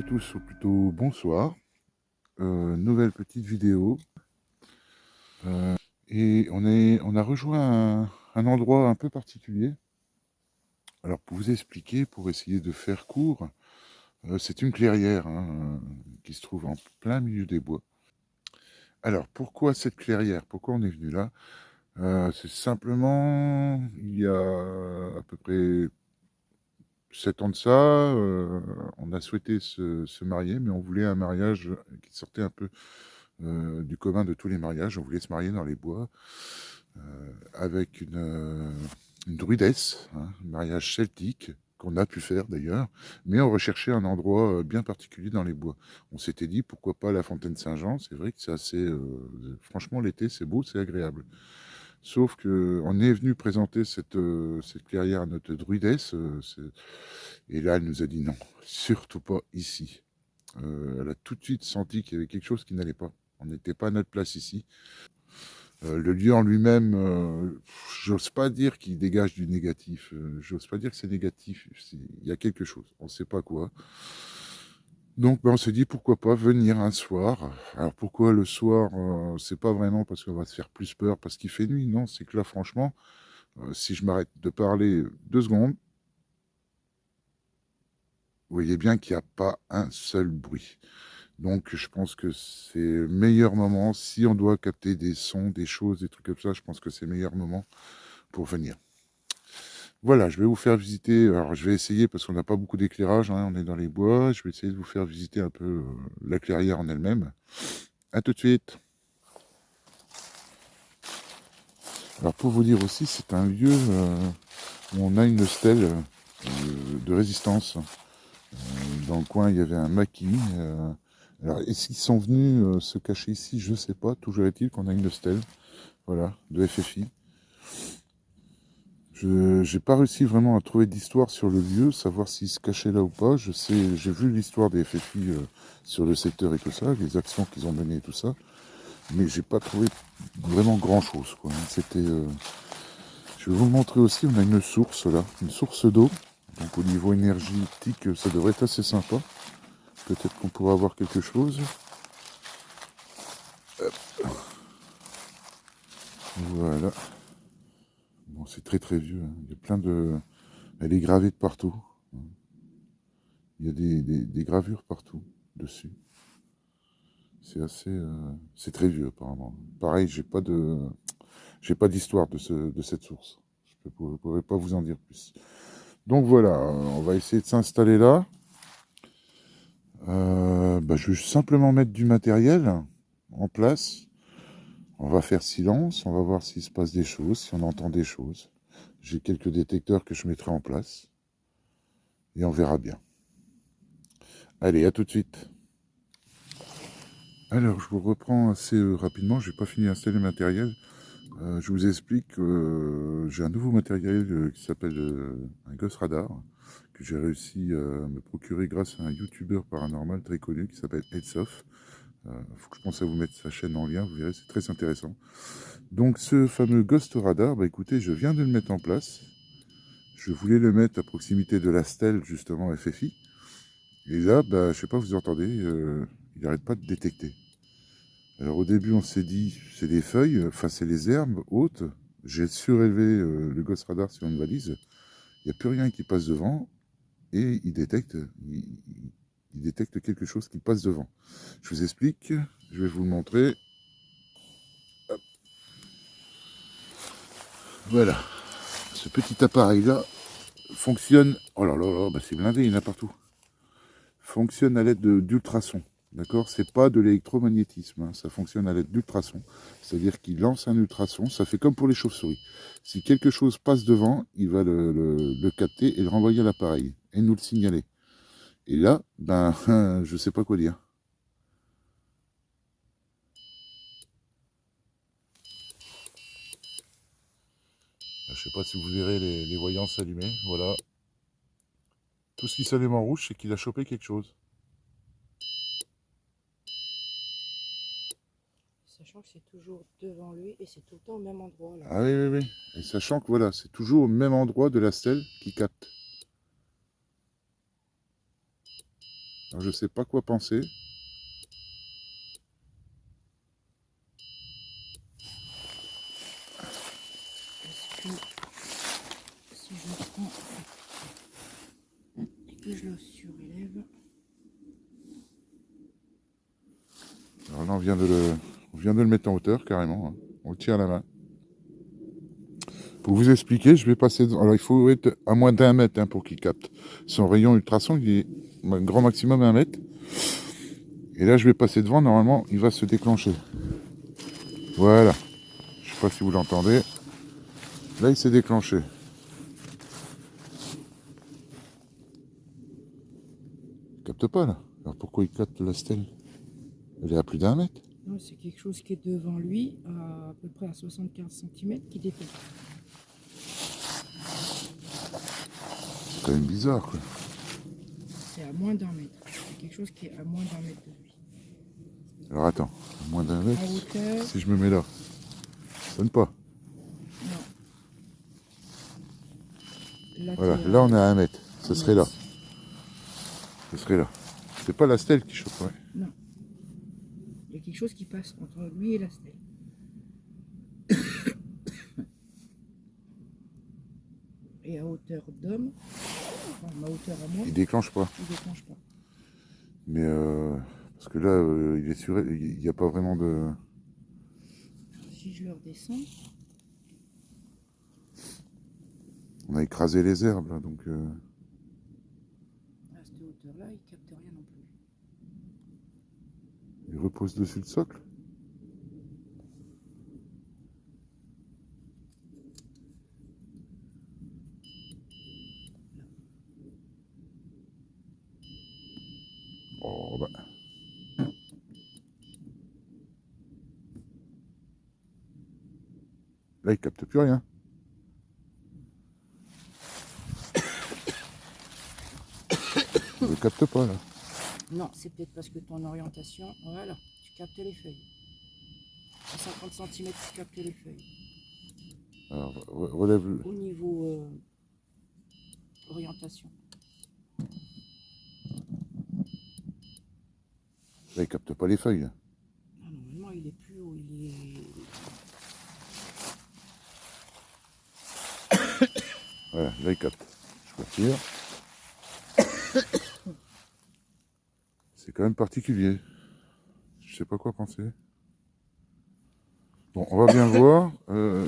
à tous, ou plutôt bonsoir. Nouvelle petite vidéo. Et on a rejoint un endroit un peu particulier. Alors pour vous expliquer, pour essayer de faire court, c'est une clairière hein, qui se trouve en plein milieu des bois. Alors pourquoi cette clairière? Pourquoi on est venu là? C'est simplement, il y a à peu près 7 ans de ça, on a souhaité se marier, mais on voulait un mariage qui sortait un peu du commun de tous les mariages. On voulait se marier dans les bois avec une druidesse, hein, un mariage celtique qu'on a pu faire d'ailleurs, mais on recherchait un endroit bien particulier dans les bois. On s'était dit pourquoi pas la Fontaine Saint-Jean, c'est vrai que c'est assez... franchement l'été c'est beau, c'est agréable. Sauf qu'on est venu présenter cette clairière à notre druidesse, et là elle nous a dit non, surtout pas ici. Elle a tout de suite senti qu'il y avait quelque chose qui n'allait pas. On n'était pas à notre place ici. Le lieu en lui-même, j'ose pas dire qu'il dégage du négatif. J'ose pas dire que c'est négatif. Il y a quelque chose. On ne sait pas quoi. Donc, ben, on s'est dit pourquoi pas venir un soir. Alors pourquoi le soir? C'est pas vraiment parce qu'on va se faire plus peur parce qu'il fait nuit. Non, c'est que là, franchement, si je m'arrête de parler 2 secondes, vous voyez bien qu'il n'y a pas un seul bruit. Donc, je pense que c'est le meilleur moment. Si on doit capter des sons, des choses, des trucs comme ça, je pense que c'est le meilleur moment pour venir. Voilà, je vais vous faire visiter. Alors, je vais essayer parce qu'on n'a pas beaucoup d'éclairage. Hein, on est dans les bois. Je vais essayer de vous faire visiter un peu la clairière en elle-même. À tout de suite. Alors, pour vous dire aussi, c'est un lieu où on a une stèle de résistance. Dans le coin, il y avait un maquis. Alors, est-ce qu'ils sont venus se cacher ici? Je ne sais pas. Toujours est-il qu'on a une stèle, voilà, de FFI. Je n'ai pas réussi vraiment à trouver d'histoire sur le lieu, savoir s'il se cachait là ou pas. J'ai vu l'histoire des FFI sur le secteur et tout ça, les actions qu'ils ont menées et tout ça, mais j'ai pas trouvé vraiment grand chose, quoi. Je vais vous le montrer aussi, on a une source là, une source d'eau. Donc au niveau énergétique, ça devrait être assez sympa. Peut-être qu'on pourra avoir quelque chose. Voilà. Bon, c'est très très vieux, hein. Il y a plein de... Elle est gravée de partout. Il y a des gravures partout dessus. C'est assez... c'est très vieux apparemment. Pareil, j'ai pas d'histoire de cette source. Je ne pourrais pas vous en dire plus. Donc voilà, on va essayer de s'installer là. Je vais simplement mettre du matériel en place. On va faire silence, on va voir s'il se passe des choses, si on entend des choses. J'ai quelques détecteurs que je mettrai en place. Et on verra bien. Allez, à tout de suite. Alors, je vous reprends assez rapidement. Je n'ai pas fini d'installer le matériel. Je vous explique que j'ai un nouveau matériel qui s'appelle un Ghost Radar, que j'ai réussi à me procurer grâce à un YouTuber paranormal très connu qui s'appelle Headsoft. Faut que je pense à vous mettre sa chaîne en lien, vous verrez, c'est très intéressant. Donc ce fameux Ghost Radar, bah écoutez, je viens de le mettre en place. Je voulais le mettre à proximité de la stèle, justement, FFI. Et là, bah, je sais pas, vous entendez, il n'arrête pas de détecter. Alors au début, on s'est dit, c'est des feuilles, enfin c'est les herbes hautes. J'ai surélevé le Ghost Radar sur une valise. Il n'y a plus rien qui passe devant. Et il détecte quelque chose qui passe devant. Je vous explique, je vais vous le montrer. Hop. Voilà, ce petit appareil-là fonctionne... Oh là là là, bah c'est blindé, il y en a partout. Fonctionne à l'aide d'ultrasons. D'accord? C'est pas de l'électromagnétisme, hein. Ça fonctionne à l'aide d'ultrasons. C'est-à-dire qu'il lance un ultrason, ça fait comme pour les chauves-souris. Si quelque chose passe devant, il va le capter et le renvoyer à l'appareil et nous le signaler. Et là, ben, je sais pas quoi dire. Je sais pas si vous verrez les voyants s'allumer. Voilà. Tout ce qui s'allume en rouge, c'est qu'il a chopé quelque chose. Sachant que c'est toujours devant lui et c'est tout le temps au même endroit là. Ah oui, oui, oui. Et sachant que voilà, c'est toujours au même endroit de la stèle qui capte. Alors, je sais pas quoi penser. Est-ce que si je le prends et que je le surélève, Alors là, on vient de le mettre en hauteur carrément. Hein. On le tient à la main. Pour vous expliquer, je vais passer. Alors, il faut être à moins d'1 mètre hein, pour qu'il capte. Son rayon ultrason, il est grand maximum 1 mètre. Et là, je vais passer devant. Normalement, il va se déclencher. Voilà. Je sais pas si vous l'entendez. Là, il s'est déclenché. Il capte pas là. Alors pourquoi il capte la stèle? Elle est à plus d'1 mètre. non, c'est quelque chose qui est devant lui, à peu près à 75 cm, qui détecte. C'est quand même bizarre quoi. C'est à moins d'1 mètre. C'est quelque chose qui est à moins d'1 mètre de lui. Alors attends, à moins d'1 mètre. En hauteur, Si je me mets là, ça sonne pas. non. Voilà, Latéral. là on est à 1 mètre. Ce serait là. Max. Ce serait là. C'est pas la stèle qui choque, ouais. Non. Il y a quelque chose qui passe entre lui et la stèle. Et à hauteur d'homme, enfin ma hauteur à moi, Il déclenche pas. il ne déclenche pas. Mais parce que là, il est sur, il n'y a pas vraiment de. Si je le redescends, On a écrasé les herbes là, donc. à cette hauteur-là, il ne capte rien non plus. Il repose dessus le socle. Oh bah. Là, il capte plus rien. Il ne capte pas là. Non, c'est peut-être parce que ton orientation, voilà, tu captes les feuilles. À 50 cm, tu captes les feuilles. Alors, relève le. Au niveau orientation. Là, il capte pas les feuilles. Là. Ah, normalement, il est plus haut, il est... Voilà, là, il capte. Je retire. C'est quand même particulier. Je sais pas quoi penser. Bon, on va bien voir.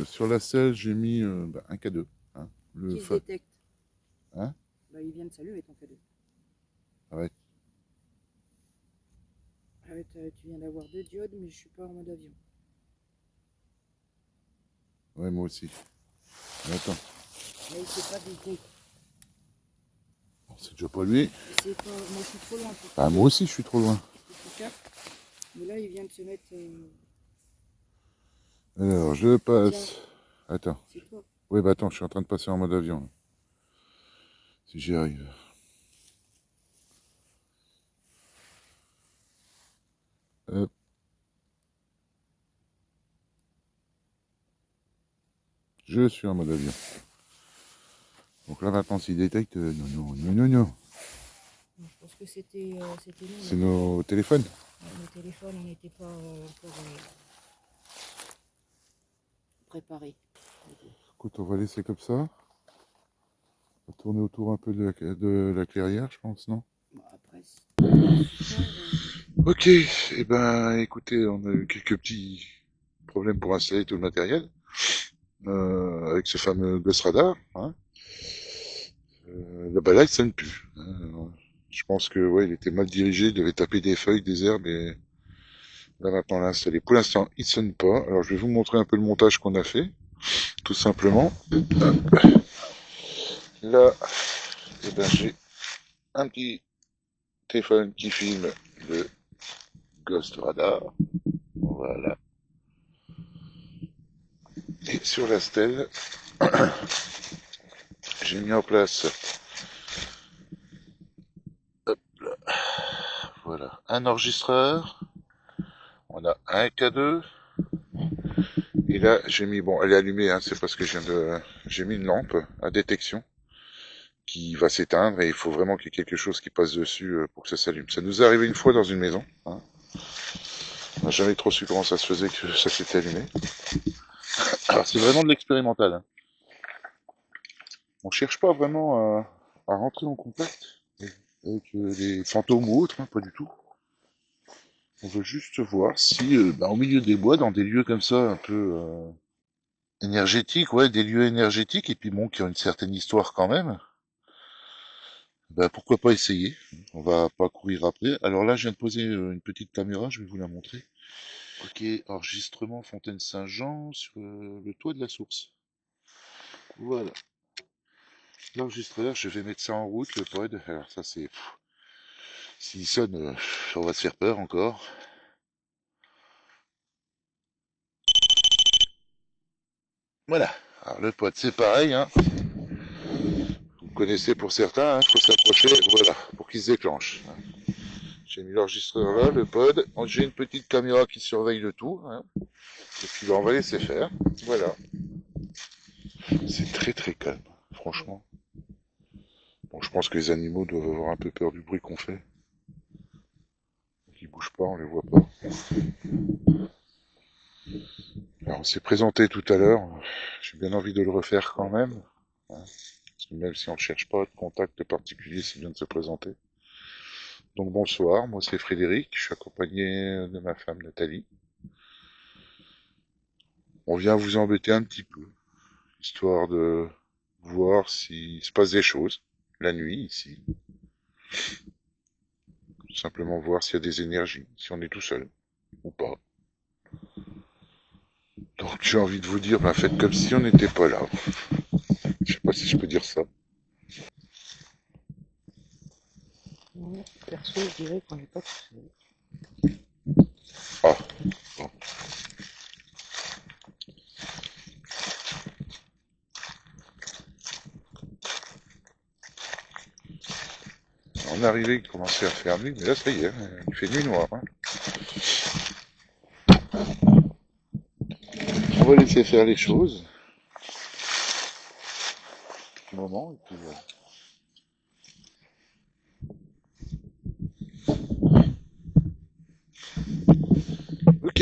Sur la selle, j'ai mis un K2. Hein, Qui se détecte. Hein? Bah, il vient de s'allumer ton cadeau. Arrête. Arrête, tu viens d'avoir 2 diodes, mais je suis pas en mode avion. Ouais, moi aussi. Mais attends. Là, il s'est pas détecté. Bon, c'est déjà pas lui. C'est pas... Moi, je suis trop loin pour Ah, moi aussi, je suis trop loin. Mais là, il vient de se mettre... Alors, je passe. Tiens. Attends. C'est toi. Oui, bah attends, je suis en train de passer en mode avion. Là. Si j'y arrive. Hop. Je suis en mode avion. Donc là maintenant s'il détecte, non. Je pense que c'était nous. C'est nos téléphones. Nos téléphones, on n'était pas encore préparés. Écoute, on va laisser comme ça. On va tourner autour un peu de la clairière, je pense, non? Bon, après, Ok, et ben écoutez, on a eu quelques petits problèmes pour installer tout le matériel. Avec ce fameux Ghost Radar. Hein. Là, il sonne plus. Je pense que ouais, il était mal dirigé, il devait taper des feuilles, des herbes et là maintenant l'installer. Pour l'instant, il sonne pas. Alors je vais vous montrer un peu le montage qu'on a fait, tout simplement. Là, eh ben, j'ai un petit téléphone qui filme le Ghost Radar. Voilà. Et sur la stèle, j'ai mis en place hop là, voilà, un enregistreur. On a un K2. Et là, j'ai mis, bon, elle est allumée, hein, c'est parce que j'ai mis une lampe à détection qui va s'éteindre et il faut vraiment qu'il y ait quelque chose qui passe dessus pour que ça s'allume. Ça nous est arrivé une fois dans une maison. Hein. On n'a jamais trop su comment ça se faisait que ça s'était allumé. Alors c'est vraiment de l'expérimental. Hein. On cherche pas vraiment à rentrer en contact avec les fantômes ou autres, hein, pas du tout. On veut juste voir si, au milieu des bois, dans des lieux comme ça, un peu énergétiques, ouais, des lieux énergétiques, et puis bon, qui ont une certaine histoire quand même, pourquoi pas essayer. On va pas courir après. Alors là, je viens de poser une petite caméra, je vais vous la montrer. Ok, enregistrement Fontaine Saint-Jean sur le toit de la source. Voilà. L'enregistreur, je vais mettre ça en route, le pod. Alors ça, c'est... S'il sonne, on va se faire peur encore. Voilà. Alors le pod, c'est pareil, hein. Vous connaissez pour certains, il faut s'approcher, voilà, pour qu'il se déclenche. J'ai mis l'enregistreur là, le pod. J'ai une petite caméra qui surveille le tout. Hein. Et puis on va laisser faire. Voilà. C'est très très calme, franchement. Bon, je pense que les animaux doivent avoir un peu peur du bruit qu'on fait. Ils bougent pas, on les voit pas. Alors on s'est présenté tout à l'heure. J'ai bien envie de le refaire quand même. Hein. Parce que même si on ne cherche pas de contact particulier, c'est bien de se présenter. Donc bonsoir, moi c'est Frédéric, je suis accompagné de ma femme Nathalie. On vient vous embêter un petit peu, histoire de voir s'il se passe des choses la nuit ici. Simplement voir s'il y a des énergies, si on est tout seul ou pas. Donc j'ai envie de vous dire, faites comme si on n'était pas là. Je sais pas si je peux dire ça. Perso, je dirais qu'on n'est pas tout seul. Ah, bon. On est arrivé, il commençait à faire nuit, mais là ça y est, il fait nuit noire. Hein. On va laisser faire les choses. Un moment, et puis, Ok.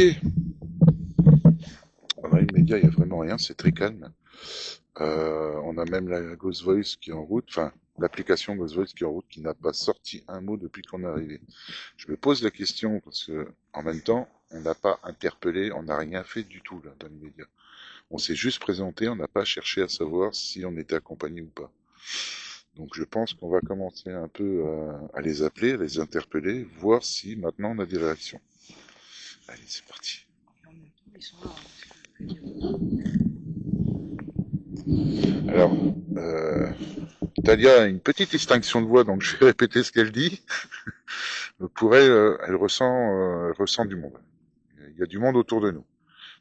On a immédiat, il n'y a vraiment rien, c'est très calme. On a même la Ghost Voice qui est en route, enfin l'application Ghost Voice qui est en route, qui n'a pas sorti un mot depuis qu'on est arrivé. Je me pose la question parce que en même temps, on n'a pas interpellé, on n'a rien fait du tout là dans l'immédiat. On s'est juste présenté, on n'a pas cherché à savoir si on était accompagné ou pas. Donc je pense qu'on va commencer un peu à les appeler, à les interpeller, voir si maintenant on a des réactions. Allez, c'est parti. En même temps, ils sont là, hein, ce que je veux dire. Alors, Talia a une petite distinction de voix, donc je vais répéter ce qu'elle dit. Pour elle, elle ressent du monde. Il y a du monde autour de nous.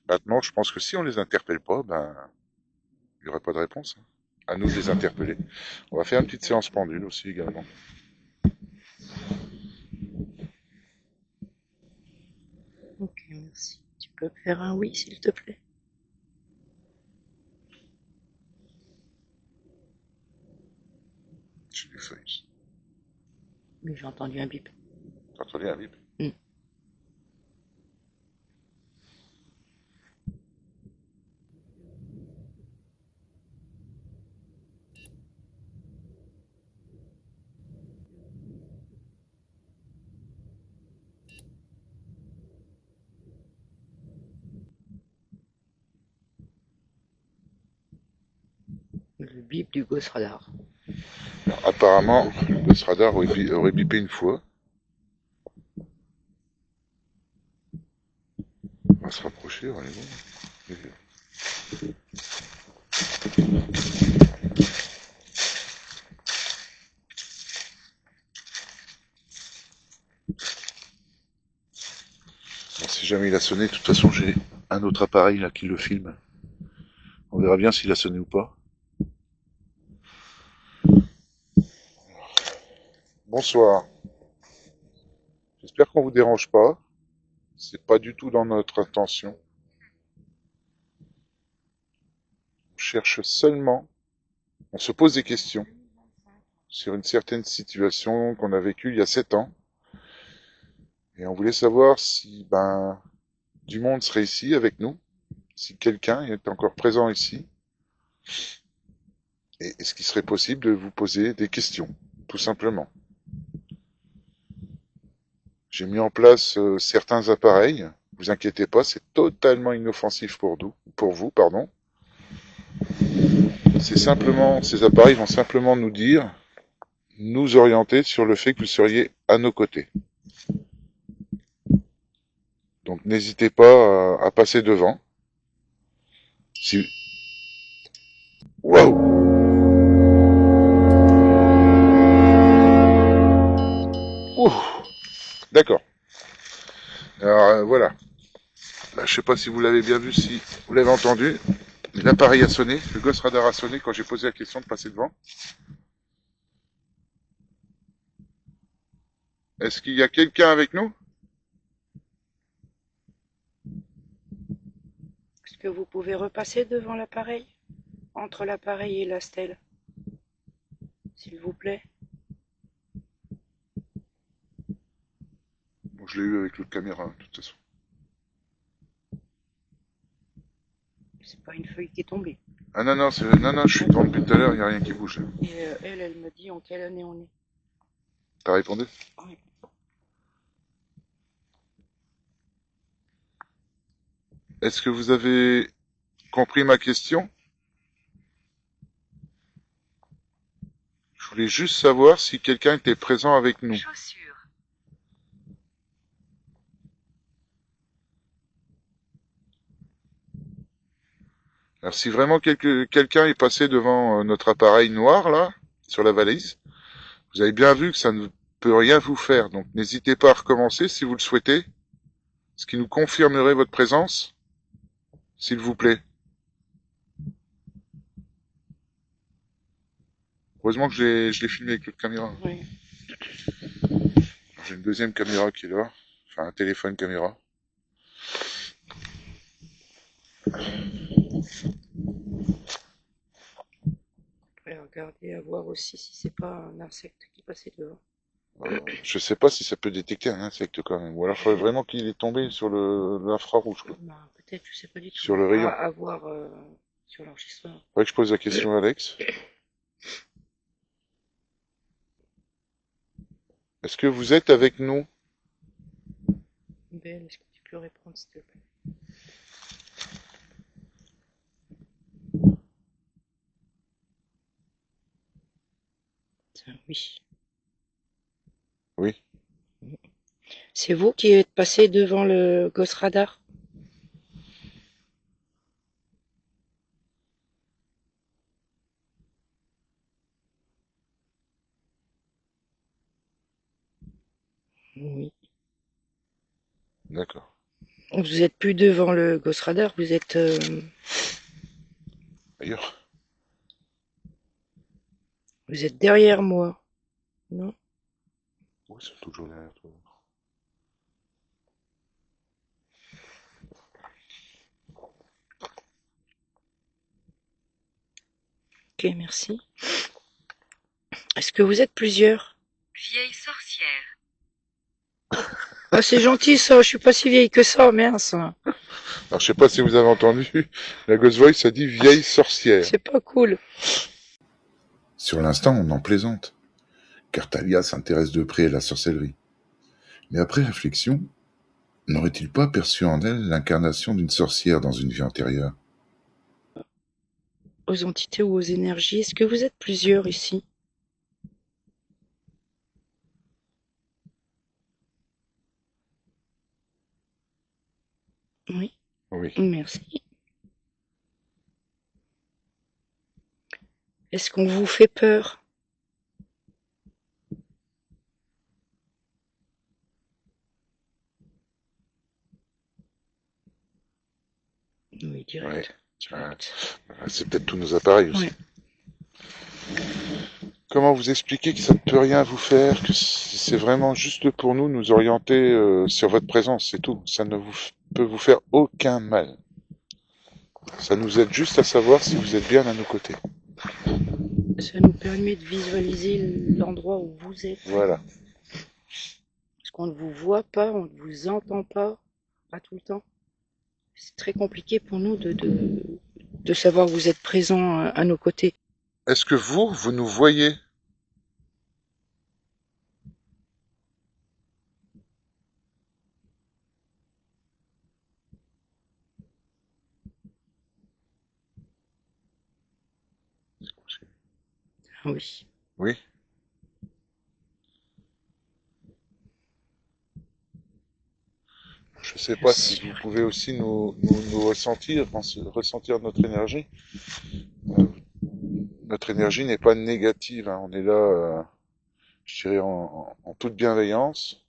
Maintenant, je pense que si on les interpelle pas, il n'y aurait pas de réponse. Hein. À nous de les interpeller. On va faire une petite séance pendule aussi également. Ok, merci. Tu peux faire un oui, s'il te plaît? J'ai des feuilles. Mais j'ai entendu un bip. T'as entendu un bip? Hmm. Le bip du Ghost Radar. Alors, apparemment, le radar aurait bipé une fois. On va se rapprocher, on est bon. Bon, si jamais il a sonné, de toute façon, j'ai un autre appareil là qui le filme. On verra bien s'il a sonné ou pas. Bonsoir. J'espère qu'on vous dérange pas. C'est pas du tout dans notre intention. On cherche seulement, on se pose des questions. sur une certaine situation qu'on a vécue il y a 7 ans. Et on voulait savoir si du monde serait ici avec nous, si quelqu'un est encore présent ici, et est-ce qu'il serait possible de vous poser des questions, tout simplement. J'ai mis en place certains appareils. Vous inquiétez pas, c'est totalement inoffensif pour vous, pardon. C'est simplement, ces appareils vont simplement nous orienter sur le fait que vous seriez à nos côtés. Donc n'hésitez pas à passer devant. Si... Waouh! Ouh! D'accord. Alors voilà. Là, je sais pas si vous l'avez bien vu, si vous l'avez entendu. L'appareil a sonné, le Ghost Radar a sonné quand j'ai posé la question de passer devant. Est-ce qu'il y a quelqu'un avec nous? Est-ce que vous pouvez repasser devant l'appareil? Entre l'appareil et la stèle, s'il vous plaît. Bon, je l'ai eu avec l'autre caméra, de toute façon. C'est pas une feuille qui est tombée. Ah non, non, non, je suis devant depuis tout à l'heure, il n'y a rien qui bouge. Et elle me dit en quelle année on est. T'as répondu? Oui. Est-ce que vous avez compris ma question? Je voulais juste savoir si quelqu'un était présent avec nous. Chaussures. Alors si vraiment quelqu'un est passé devant notre appareil noir, là, sur la valise, vous avez bien vu que ça ne peut rien vous faire. Donc n'hésitez pas à recommencer si vous le souhaitez, ce qui nous confirmerait votre présence, s'il vous plaît. Heureusement que je l'ai filmé avec l'autre caméra. Oui. J'ai une deuxième caméra qui est là, enfin un téléphone caméra. Après, regarder à voir aussi si c'est pas un insecte qui passait dehors. Je sais pas si ça peut détecter un insecte quand même. Ou alors il faudrait vraiment qu'il est tombé sur l'infrarouge, quoi. Peut-être, je sais pas du tout. Sur le rayon. À voir sur l'enregistrement. Faudrait que je pose la question à Alex. Est-ce que vous êtes avec nous? Belle, est-ce que tu peux répondre s'il te plaît? Oui. Oui. C'est vous qui êtes passé devant le Ghost Radar? Oui. D'accord. Vous êtes plus devant le Ghost Radar, vous êtes Ailleurs. vous êtes derrière moi, non? Oui, c'est toujours derrière toi. Ok, merci. Est-ce que vous êtes plusieurs? Vieille sorcière. Ah, c'est gentil ça, je suis pas si vieille que ça, mince. Alors je sais pas si vous avez entendu, la Ghost Voice a dit vieille sorcière. C'est pas cool. Sur l'instant, on en plaisante, car Talia s'intéresse de près à la sorcellerie. Mais après réflexion, n'aurait-il pas perçu en elle l'incarnation d'une sorcière dans une vie antérieure? Aux entités ou aux énergies, est-ce que vous êtes plusieurs ici? Oui, Oui. merci. Est-ce qu'on vous fait peur? Oui, direct. C'est peut-être tous nos appareils aussi. Ouais. Comment vous expliquer que ça ne peut rien vous faire, que c'est vraiment juste pour nous orienter sur votre présence, c'est tout. Ça ne peut vous faire aucun mal. Ça nous aide juste à savoir si vous êtes bien à nos côtés. Ça nous permet de visualiser l'endroit où vous êtes. Voilà. Parce qu'on ne vous voit pas, on ne vous entend pas tout le temps. C'est très compliqué pour nous de savoir que vous êtes présent à nos côtés. Est-ce que vous nous voyez? Oui. Oui. Je ne sais Bien pas si vous sûr. pouvez aussi nous ressentir, ressentir notre énergie. Euh, Notre énergie n'est pas négative, hein. On est là, je dirais, en toute bienveillance.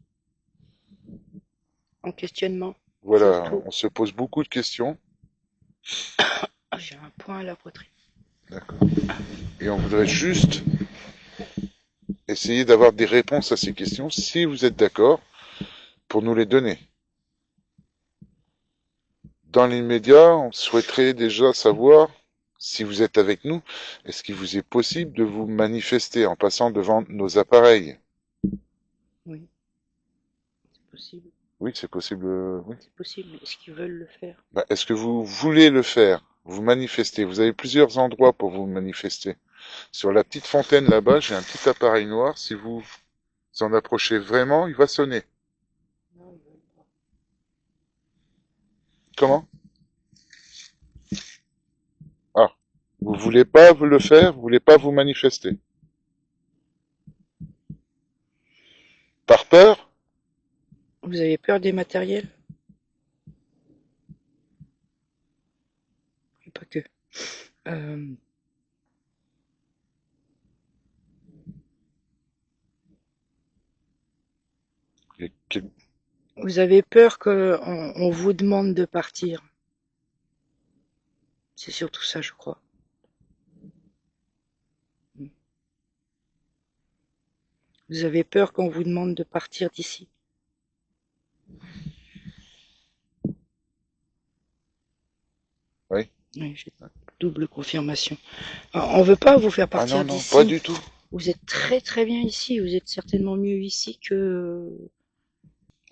En questionnement, Voilà, surtout. on se pose beaucoup de questions. Ah, j'ai un point à la poitrine. D'accord. Et on voudrait juste essayer d'avoir des réponses à ces questions, si vous êtes d'accord, pour nous les donner. Dans l'immédiat, on souhaiterait déjà savoir si vous êtes avec nous, est-ce qu'il vous est possible de vous manifester en passant devant nos appareils? Oui, c'est possible. Oui, c'est possible, oui. C'est possible, mais est-ce qu'ils veulent le faire? Bah, est-ce que vous voulez le faire? Vous manifester? Vous avez plusieurs endroits pour vous manifester. Sur la petite fontaine là-bas, j'ai un petit appareil noir. Si vous en approchez vraiment, il va sonner. Non, ils veulent pas. Comment? Ah, vous voulez pas le faire? Vous voulez pas vous manifester? Par peur? Vous avez peur des matériels? Et pas que. Euh, Et quel- vous avez peur qu'on vous demande de partir. C'est surtout ça, je crois. Vous avez peur qu'on vous demande de partir d'ici. Oui. Oui, j'ai double confirmation. Alors, on veut pas vous faire Ah non, partir non, pas d'ici. du tout. Vous êtes très très bien ici. Vous êtes certainement mieux ici que.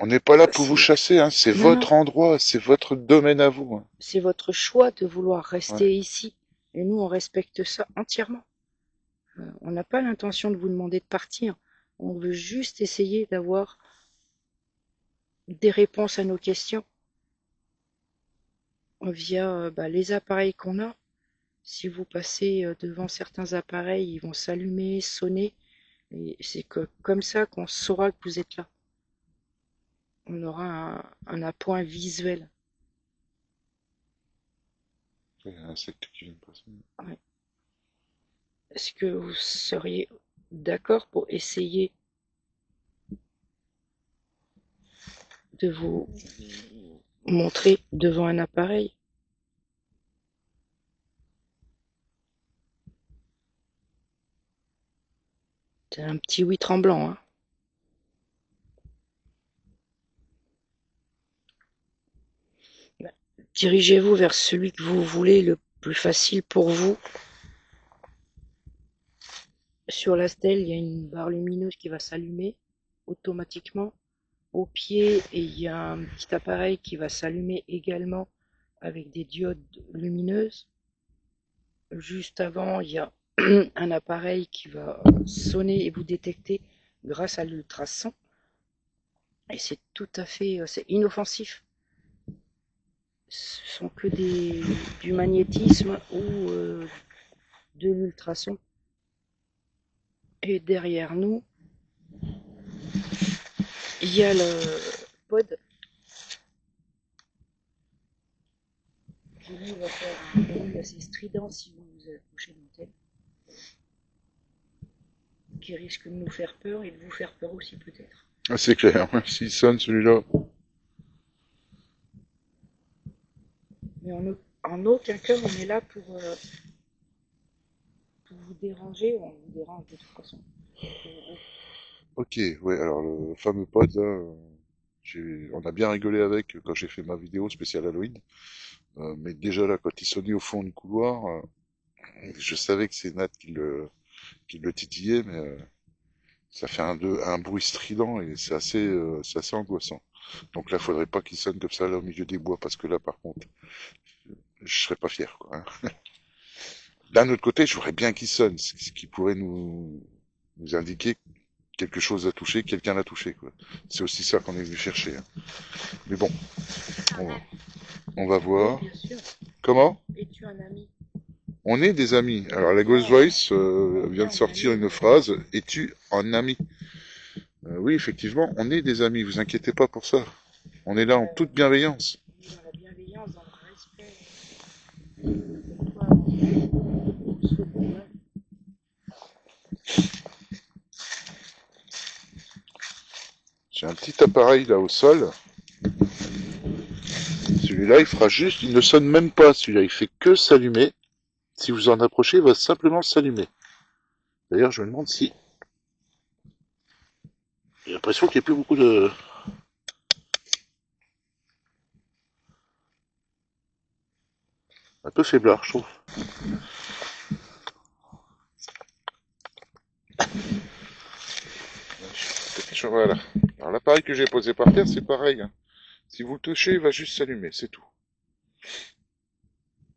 On n'est pas là pour vous C'est... chasser, hein. C'est Non, non. votre endroit, c'est votre domaine à vous, hein. C'est votre choix de vouloir Ouais. rester ici. Et nous, on respecte ça entièrement. On n'a pas l'intention de vous demander de partir. On veut juste essayer d'avoir des réponses à nos questions via les appareils qu'on a. Si vous passez devant certains appareils, ils vont s'allumer, sonner. Et c'est comme ça qu'on saura que vous êtes là. On aura un appoint visuel. Il y a un insecte qui vient de passer. Ouais. Est-ce que vous seriez d'accord pour essayer de vous montrer devant un appareil? C'est un petit oui tremblant, hein. Dirigez-vous vers celui que vous voulez le plus facile pour vous. Sur la stèle, il y a une barre lumineuse qui va s'allumer automatiquement. Au pied, et il y a un petit appareil qui va s'allumer également avec des diodes lumineuses. Juste avant, il y a un appareil qui va sonner et vous détecter grâce à l'ultrason. Et c'est tout à fait, c'est inoffensif. Ce sont que du magnétisme ou de l'ultrason. Et derrière nous, il y a le pod qui lui va faire un bruit assez strident si vous vous approchez de l'antenne, qui risque de nous faire peur et de vous faire peur aussi peut-être. Ah, c'est clair, s'il sonne celui-là. Mais en aucun cas on est là pour vous déranger, on vous dérange de toute façon. Ok, ouais, alors le fameux pod, là, on a bien rigolé avec quand j'ai fait ma vidéo spéciale Halloween. Mais déjà là, quand il sonnait au fond du couloir, je savais que c'est Nat qui le titillait, mais ça fait un bruit strident et c'est assez angoissant. Donc là, faudrait pas qu'il sonne comme ça là au milieu des bois, parce que là, par contre, je serais pas fier, quoi, hein. D'un autre côté, je voudrais bien qu'il sonne, ce qui pourrait nous indiquer quelque chose à toucher, quelqu'un l'a touché, quoi. C'est aussi ça qu'on est venu chercher, hein. Mais bon, C'est un on va, ami. on va Oui, voir. bien sûr. Comment? Es-tu un ami? On est des amis. Alors la Ghost Bien, Voice vient de bien, on est sortir amis. une phrase. Es-tu un ami? Oui, effectivement, on est des amis. Vous inquiétez pas pour ça. On est là en toute bienveillance. On est dans la bienveillance, dans le respect. Pour toi, pour ceux qu'on aime. J'ai un petit appareil là au sol. Celui-là, il fera juste, il ne sonne même pas. Celui-là, il fait que s'allumer. Si vous en approchez, il va simplement s'allumer. D'ailleurs, je me demande si. J'ai l'impression qu'il n'y a plus beaucoup de. Un peu faiblard, je trouve. Voilà. Alors l'appareil que j'ai posé par terre, c'est pareil, hein. Si vous le touchez, il va juste s'allumer, c'est tout.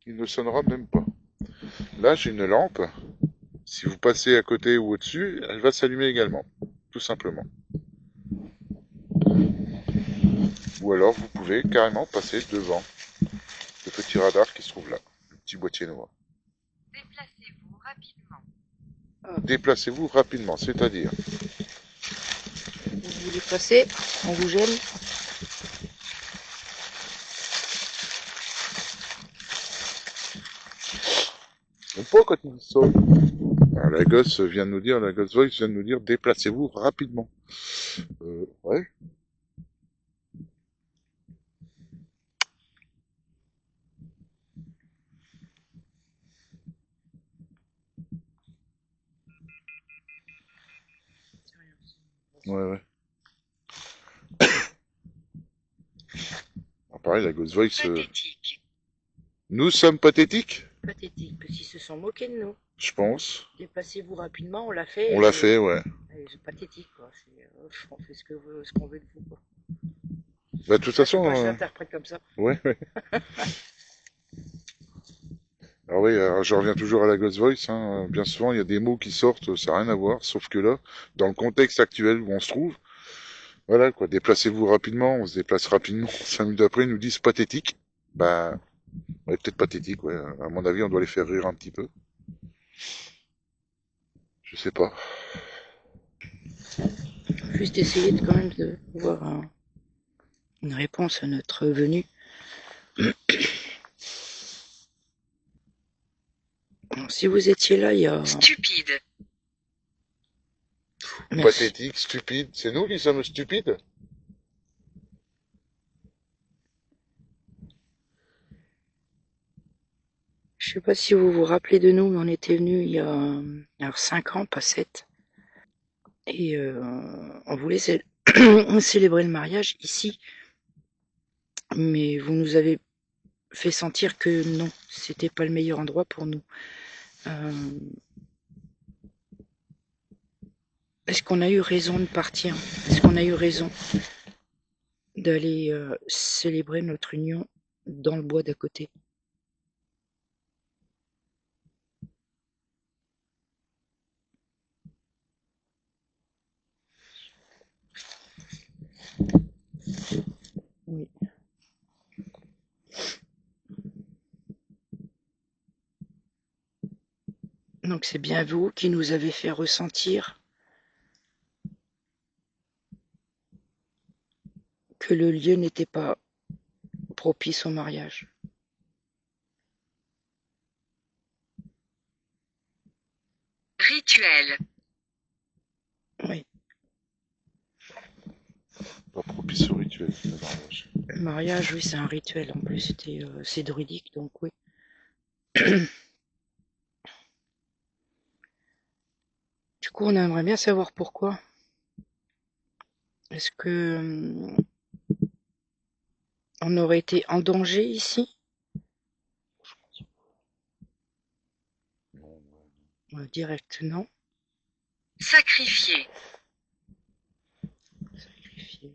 Il ne sonnera même pas. Là, j'ai une lampe. Si vous passez à côté ou au-dessus, elle va s'allumer également, tout simplement. Ou alors, vous pouvez carrément passer devant le petit radar qui se trouve là, le petit boîtier noir. Déplacez-vous rapidement. Déplacez-vous rapidement, c'est-à-dire. Vous voulez passer? On vous gêne? Même pas quand il sonne. Alors, la gosse vient de nous dire, la gosse voice vient de nous dire, déplacez-vous rapidement. Ouais. Ouais, ouais. Alors, pareil, la gosse voice, Pathétique. nous sommes pathétiques, Pathétique, parce qu'ils se sont moqués de nous. je pense. Déplacez-vous rapidement, on l'a fait. On l'a fait, ouais. C'est pathétique, quoi. On fait ce qu'on veut de vous, quoi. Bah, de toute Ah, je sais façon, pas, je l'interprète comme ça. ouais, ouais. Alors oui, alors je reviens toujours à la Ghost Voice, hein. Bien souvent, il y a des mots qui sortent, ça n'a rien à voir, sauf que là, dans le contexte actuel où on se trouve, voilà quoi, déplacez-vous rapidement, on se déplace rapidement, 5 minutes après, ils nous disent pathétique. Bah, ouais, peut-être pathétique, ouais. À mon avis, on doit les faire rire un petit peu. Je sais pas. Juste essayer quand même de voir une réponse à notre venue. Si vous étiez là, il y a... Stupide. Merci. Pathétique, stupide, c'est nous qui sommes stupides? Je sais pas si vous vous rappelez de nous, mais on était venus il y a alors 5 ans, pas 7. Et on voulait célébrer le mariage ici. Mais vous nous avez fait sentir que non, c'était pas le meilleur endroit pour nous. Est-ce qu'on a eu raison de partir? Est-ce qu'on a eu raison d'aller célébrer notre union dans le bois d'à côté? Oui. Donc c'est bien vous qui nous avez fait ressentir que le lieu n'était pas propice au mariage. Rituel. Oui. Pas propice au rituel, le mariage. Le mariage, oui, c'est un rituel. En plus, c'est druidique, donc oui. Du coup, on aimerait bien savoir pourquoi. Est-ce que on aurait été en danger ici? Non, ouais. Direct, non. Sacrifier. Sacrifier.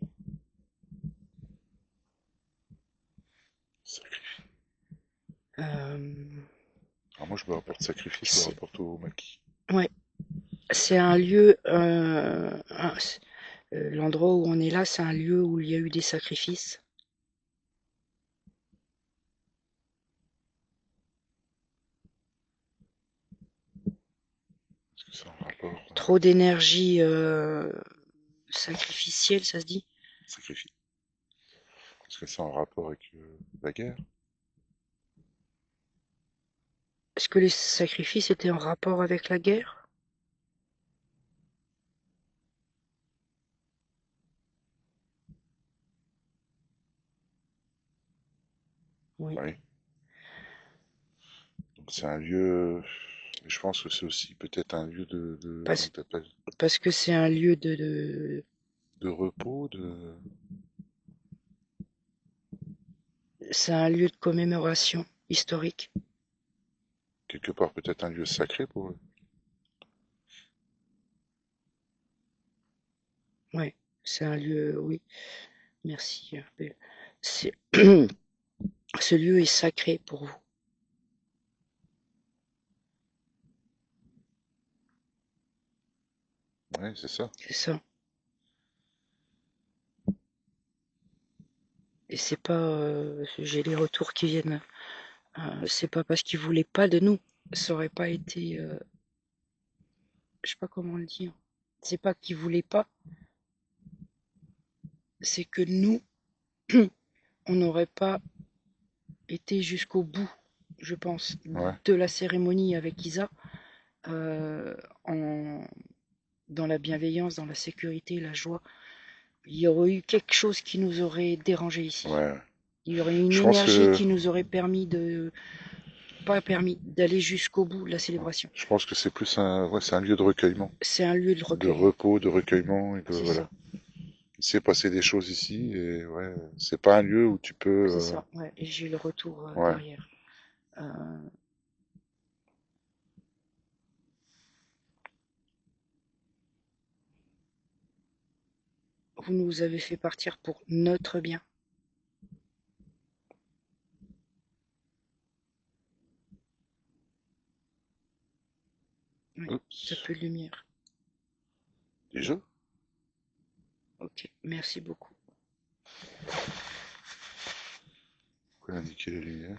Alors moi, je me rapporte sacrifice, je me C'est rapporte au maquis. ouais, c'est un lieu, l'endroit où on est là, c'est un lieu où il y a eu des sacrifices. Est-ce que c'est en rapport Trop d'énergie sacrificielle, ça se dit? sacrifice? Est-ce que c'est en rapport avec la guerre? Est-ce que les sacrifices étaient en rapport avec la guerre? Oui. Oui. Donc c'est un lieu. Je pense que c'est aussi peut-être un lieu comment Parce, t'appelles, parce que c'est un lieu de repos, de c'est un lieu de commémoration historique. quelque part peut-être un lieu sacré pour eux. Oui, c'est un lieu, oui. Merci. C'est, ce lieu est sacré pour vous. Oui, c'est ça. C'est ça. Et c'est pas, j'ai les retours qui viennent. C'est pas parce qu'ils voulaient pas de nous. Ça aurait pas été, je sais pas comment le dire. C'est pas qu'ils voulaient pas, c'est que nous, on n'aurait pas été jusqu'au bout, je pense, Ouais, de la cérémonie avec Isa, euh, en, dans la bienveillance, dans la sécurité, la joie. Il y aurait eu quelque chose qui nous aurait dérangé ici. ouais. Il y aurait eu une Je pense énergie que qui nous aurait pas permis d'aller jusqu'au bout de la célébration. je pense que c'est plus un, ouais, c'est un lieu de recueillement, C'est un lieu de de recueillement. repos, de recueillement et de C'est voilà. ça. Il s'est passé des choses ici et ouais, c'est pas un lieu où tu peux, C'est ça. Ouais. Et j'ai eu le retour ouais. derrière. Euh, vous nous avez fait partir pour notre bien. Oui. Ça Oups. peu de lumière. Déjà? Ok. Merci beaucoup. Pourquoi indiquer la lumière?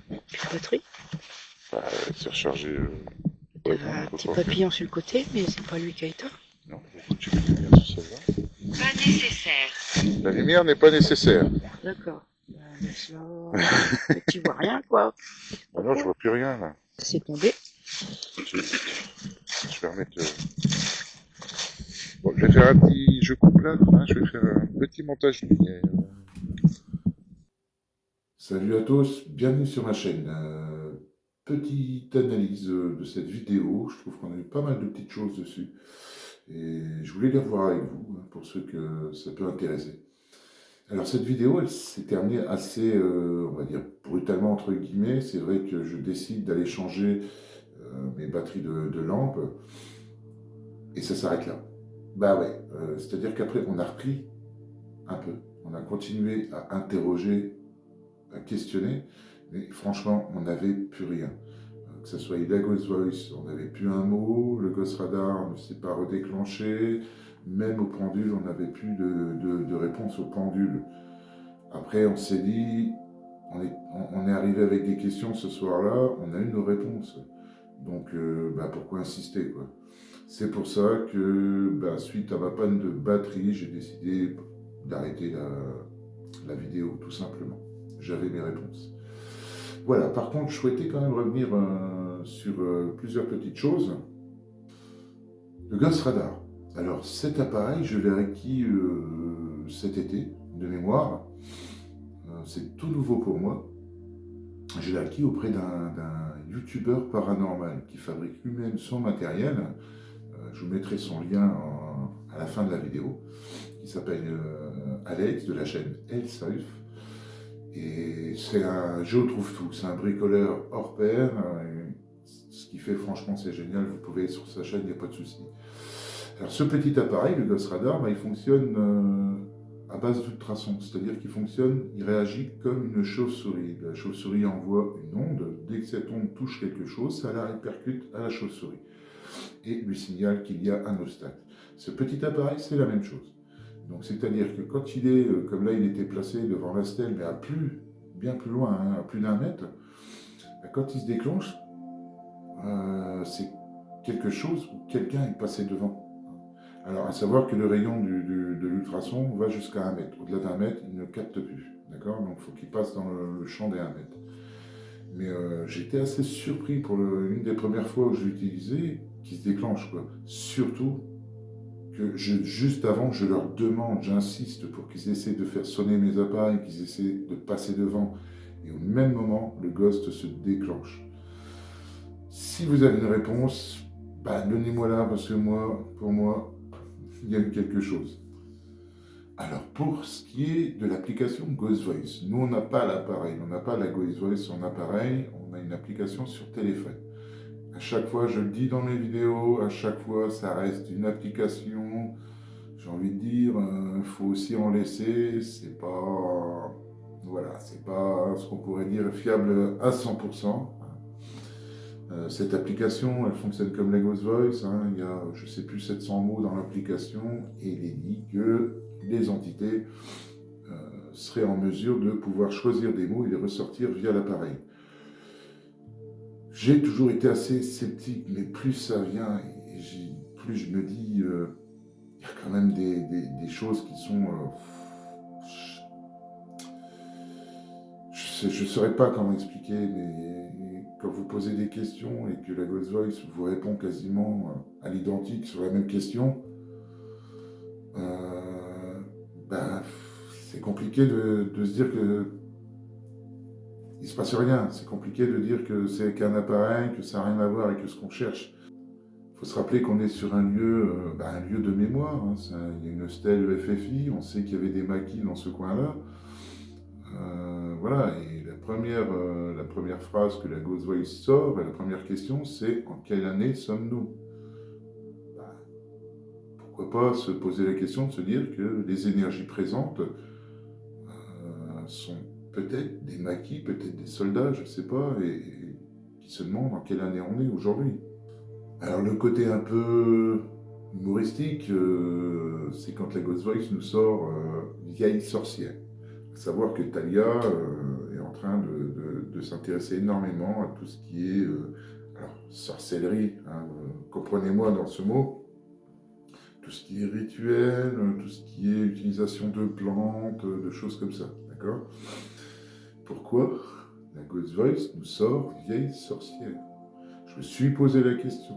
Plus de batterie. Bah, c'est rechargé. Il y Ouais, avait non, un faut petit pas. papillon sur le côté, mais c'est pas lui qui a éteint. Non, faut que tu mettes la lumière sur celle-là. Pas nécessaire. La lumière n'est pas nécessaire. D'accord. Mais tu vois rien, quoi. Ah non, je Pourquoi? vois plus rien là. C'est tombé. Je vais remettre le. Bon, je vais faire un petit. Je coupe là. Hein, je vais faire un petit montage lumière. Salut à tous, bienvenue sur ma chaîne. Petite analyse de cette vidéo. Je trouve qu'on a eu pas mal de petites choses dessus. Et je voulais les revoir avec vous, hein, pour ceux que ça peut intéresser. Alors cette vidéo, elle s'est terminée assez, on va dire, brutalement entre guillemets. C'est vrai que je décide d'aller changer mes batteries de lampes et ça s'arrête là. Bah ouais, c'est-à-dire qu'après on a repris un peu, on a continué à interroger, à questionner, mais franchement on n'avait plus rien. Que ce soit la Ghost Voice, on n'avait plus un mot, le Ghost Radar ne s'est pas redéclenché, même au pendule on n'avait plus de réponse au pendule. Après, on s'est dit, on est arrivé avec des questions ce soir-là, on a eu nos réponses. Donc, bah, pourquoi insister, quoi. C'est pour ça que, bah, suite à ma panne de batterie, j'ai décidé d'arrêter la vidéo, tout simplement. J'avais mes réponses. Voilà, par contre, je souhaitais quand même revenir sur plusieurs petites choses. Le Ghost Radar. Alors, cet appareil, je l'ai acquis cet été, de mémoire. C'est tout nouveau pour moi. Je l'ai acquis auprès d'un youtubeur paranormal qui fabrique lui-même son matériel. Je vous mettrai son lien à la fin de la vidéo. Il s'appelle Alex de la chaîne Elsauf. Et c'est un, je trouve tout, c'est un bricoleur hors pair. Ce qu'il fait, franchement, c'est génial. Vous pouvez aller sur sa chaîne, il n'y a pas de souci. Alors, ce petit appareil, le Ghost Radar, bah, il fonctionne à base d'ultrasons. C'est-à-dire qu'il fonctionne, il réagit comme une chauve-souris. La chauve-souris envoie une onde. Dès que cette onde touche quelque chose, ça la répercute à la chauve-souris et lui signale qu'il y a un obstacle. Ce petit appareil, c'est la même chose. Donc, c'est-à-dire que quand il est, comme là, il était placé devant la stèle, mais bien plus loin, hein, à plus d'un mètre, bah, quand il se déclenche, c'est quelque chose où quelqu'un est passé devant. Alors, à savoir que le rayon de l'ultrason va jusqu'à 1 mètre. Au-delà d'1 mètre, il ne capte plus. D'accord? Donc, il faut qu'il passe dans le champ des 1 mètre. Mais j'étais assez surpris pour une des premières fois où je l'ai utilisé, qui se déclenche, quoi. Surtout que juste avant, je leur demande, j'insiste pour qu'ils essaient de faire sonner mes appareils, qu'ils essaient de passer devant. Et au même moment, le Ghost se déclenche. Si vous avez une réponse, bah, donnez-moi là, parce que pour moi, il y a eu quelque chose. Alors, pour ce qui est de l'application Ghost Voice, nous, on n'a pas l'appareil, on n'a pas la Ghost Voice en appareil, on a une application sur téléphone. À chaque fois, je le dis dans mes vidéos, à chaque fois, ça reste une application. J'ai envie de dire, il faut aussi en laisser, c'est pas... Voilà, c'est pas ce qu'on pourrait dire fiable à 100%. Cette application, elle fonctionne comme la Ghost Voice. Hein. Il y a, je ne sais plus, 700 mots dans l'application et il est dit que les entités seraient en mesure de pouvoir choisir des mots et les ressortir via l'appareil. J'ai toujours été assez sceptique, mais plus ça vient, plus je me dis, il y a quand même des choses qui sont... je ne saurais pas comment expliquer, mais quand vous posez des questions et que la Ghost Voice vous répond quasiment à l'identique sur la même question, ben, c'est compliqué de se dire que il se passe rien. C'est compliqué de dire que c'est qu'un appareil, que ça n'a rien à voir avec ce qu'on cherche. Il faut se rappeler qu'on est sur un lieu de mémoire. Hein. Il y a une stèle FFI, on sait qu'il y avait des maquis dans ce coin-là. Voilà, et la première phrase que la Ghost Voice sort, la première question, c'est en quelle année sommes-nous? Bah, pourquoi pas se poser la question de se dire que les énergies présentes sont peut-être des maquis, peut-être des soldats, je ne sais pas, et qui se demandent en quelle année on est aujourd'hui. Alors le côté un peu humoristique, c'est quand la Ghost Voice nous sort vieille sorcière. À savoir que Talia est en train de s'intéresser énormément à tout ce qui est alors, sorcellerie, hein, comprenez-moi dans ce mot, tout ce qui est rituel, tout ce qui est utilisation de plantes, de choses comme ça, d'accord? Pourquoi la Ghost Voice nous sort vieille sorcière? Je me suis posé la question.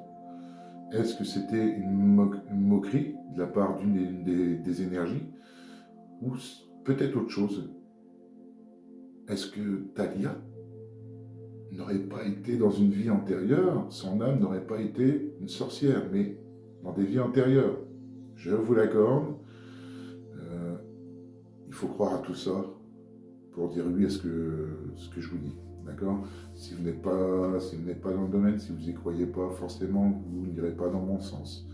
Est-ce que c'était une moquerie de la part d'une des énergies ou peut-être autre chose? Est-ce que Talia n'aurait pas été dans une vie antérieure, son âme n'aurait pas été une sorcière, mais dans des vies antérieures? Je vous l'accorde, il faut croire à tout ça pour dire oui à ce que je vous dis. D'accord? Si vous n'êtes pas dans le domaine, si vous n'y croyez pas, forcément, vous n'irez pas dans mon sens.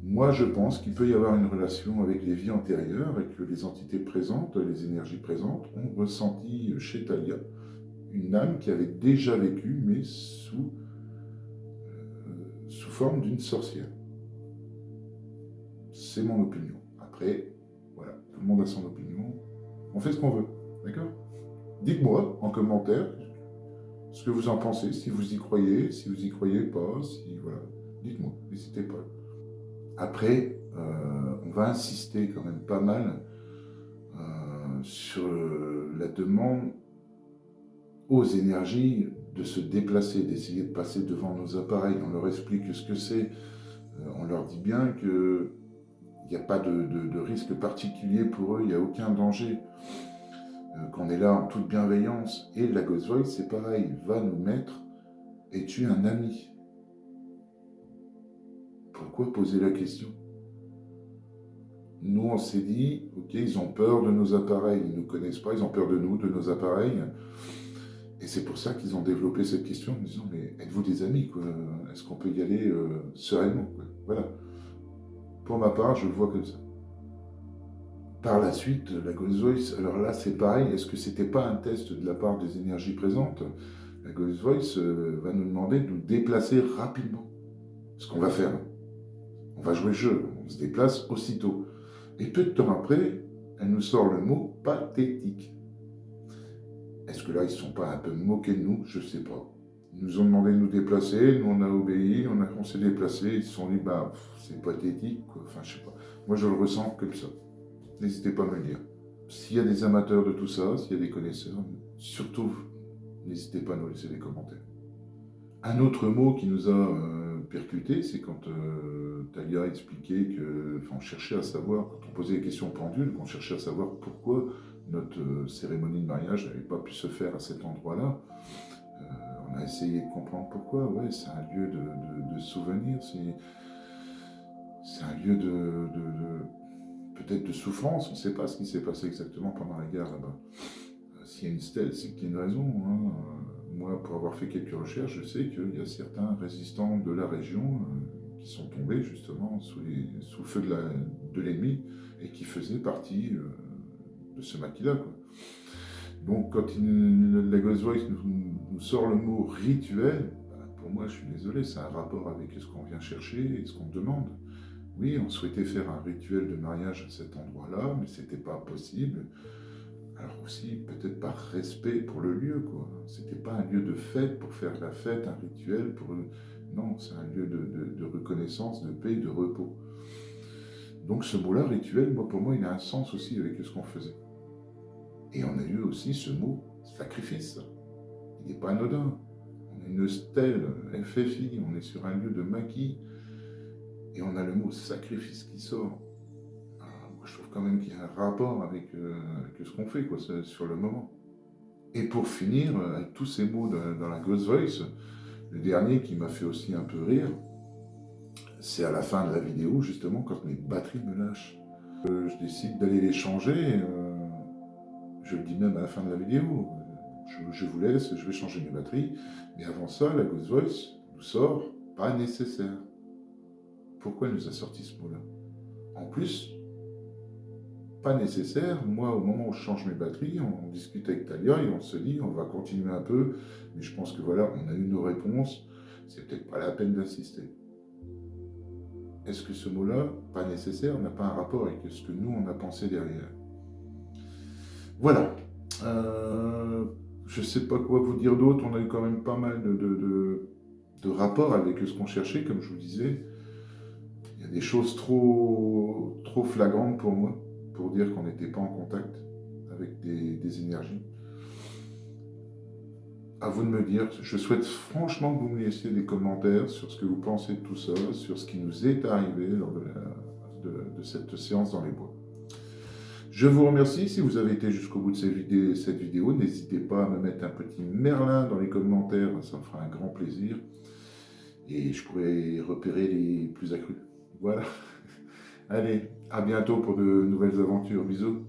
Moi, je pense qu'il peut y avoir une relation avec les vies antérieures et que les entités présentes, les énergies présentes, ont ressenti chez Talia une âme qui avait déjà vécu, mais sous forme d'une sorcière. C'est mon opinion. Après, voilà, tout le monde a son opinion. On fait ce qu'on veut, d'accord? Dites-moi en commentaire ce que vous en pensez, si vous y croyez pas, si voilà. Dites-moi, n'hésitez pas. Après, on va insister quand même pas mal sur la demande aux énergies de se déplacer, d'essayer de passer devant nos appareils. On leur explique ce que c'est. On leur dit bien qu'il n'y a pas de risque particulier pour eux, il n'y a aucun danger. Qu'on est là en toute bienveillance. Et la Ghost Voice, c'est pareil, va nous mettre « Es-tu un ami ?» Pourquoi poser la question? Nous, on s'est dit, ok, ils ont peur de nos appareils, ils ne nous connaissent pas, ils ont peur de nous, de nos appareils. Et c'est pour ça qu'ils ont développé cette question en disant, mais êtes-vous des amis, quoi? Est-ce qu'on peut y aller sereinement, quoi? Voilà. Pour ma part, je le vois comme ça. Par la suite, la Ghost Voice, alors là c'est pareil, est-ce que c'était pas un test de la part des énergies présentes? La Ghost Voice va nous demander de nous déplacer rapidement. Ce qu'on va faire, on va jouer le jeu, on se déplace aussitôt. Et peu de temps après, elle nous sort le mot pathétique. Est-ce que là, ils ne se sont pas un peu moqués de nous? Je ne sais pas. Ils nous ont demandé de nous déplacer, nous on a obéi, on s'est déplacé, ils se sont dit, bah, c'est pathétique, quoi. Enfin, je sais pas. Moi, je le ressens comme ça. N'hésitez pas à me le dire. S'il y a des amateurs de tout ça, s'il y a des connaisseurs, surtout, n'hésitez pas à nous laisser des commentaires. Un autre mot qui nous a percuté, c'est quand Talia expliquait que, enfin, on cherchait à savoir, quand on posait des questions pendules, qu'on cherchait à savoir pourquoi notre cérémonie de mariage n'avait pas pu se faire à cet endroit-là. On a essayé de comprendre pourquoi. Ouais, c'est un lieu de souvenir, c'est un lieu peut-être de souffrance. On ne sait pas ce qui s'est passé exactement pendant la guerre là-bas. S'il y a une stèle, c'est qu'il y a une raison. Hein. Moi, pour avoir fait quelques recherches, je sais qu'il y a certains résistants de la région qui sont tombés justement sous le feu de l'ennemi et qui faisaient partie de ce maquis-là. Donc, quand la Ghost Voice nous sort le mot rituel, pour moi, je suis désolé, c'est un rapport avec ce qu'on vient chercher et ce qu'on demande. Oui, on souhaitait faire un rituel de mariage à cet endroit-là, mais c'était pas possible. Alors aussi, peut-être par respect pour le lieu, quoi. C'était pas un lieu de fête pour faire la fête, un rituel pour... Non, c'est un lieu de reconnaissance, de paix, de repos. Donc ce mot-là, rituel, pour moi, il a un sens aussi avec ce qu'on faisait. Et on a eu aussi ce mot, sacrifice. Il n'est pas anodin. On a une stèle, FFI, on est sur un lieu de maquis, et on a le mot sacrifice qui sort. Je trouve quand même qu'il y a un rapport avec ce qu'on fait, quoi, sur le moment. Et pour finir, avec tous ces mots dans la Ghost Voice, le dernier qui m'a fait aussi un peu rire, c'est à la fin de la vidéo, justement, quand mes batteries me lâchent. Je décide d'aller les changer, je le dis même à la fin de la vidéo, je vous laisse, je vais changer mes batteries, mais avant ça, la Ghost Voice nous sort « pas nécessaire ». Pourquoi elle nous a sorti ce mot-là? En plus, pas nécessaire. Moi, au moment où je change mes batteries, on discute avec Talia et on se dit, on va continuer un peu, mais je pense que voilà, on a eu nos réponses, c'est peut-être pas la peine d'insister. Est-ce que ce mot-là, pas nécessaire, n'a pas un rapport avec ce que nous, on a pensé derrière? Voilà. Je ne sais pas quoi vous dire d'autre, on a eu quand même pas mal de rapports avec ce qu'on cherchait, comme je vous disais. Il y a des choses trop flagrantes pour moi, pour dire qu'on n'était pas en contact avec des énergies. À vous de me dire, je souhaite franchement que vous me laissiez des commentaires sur ce que vous pensez de tout ça, sur ce qui nous est arrivé lors de cette séance dans les bois. Je vous remercie. Si vous avez été jusqu'au bout de cette vidéo, n'hésitez pas à me mettre un petit merlin dans les commentaires, ça me fera un grand plaisir. Et je pourrai repérer les plus accrus. Voilà. Allez, à bientôt pour de nouvelles aventures. Bisous.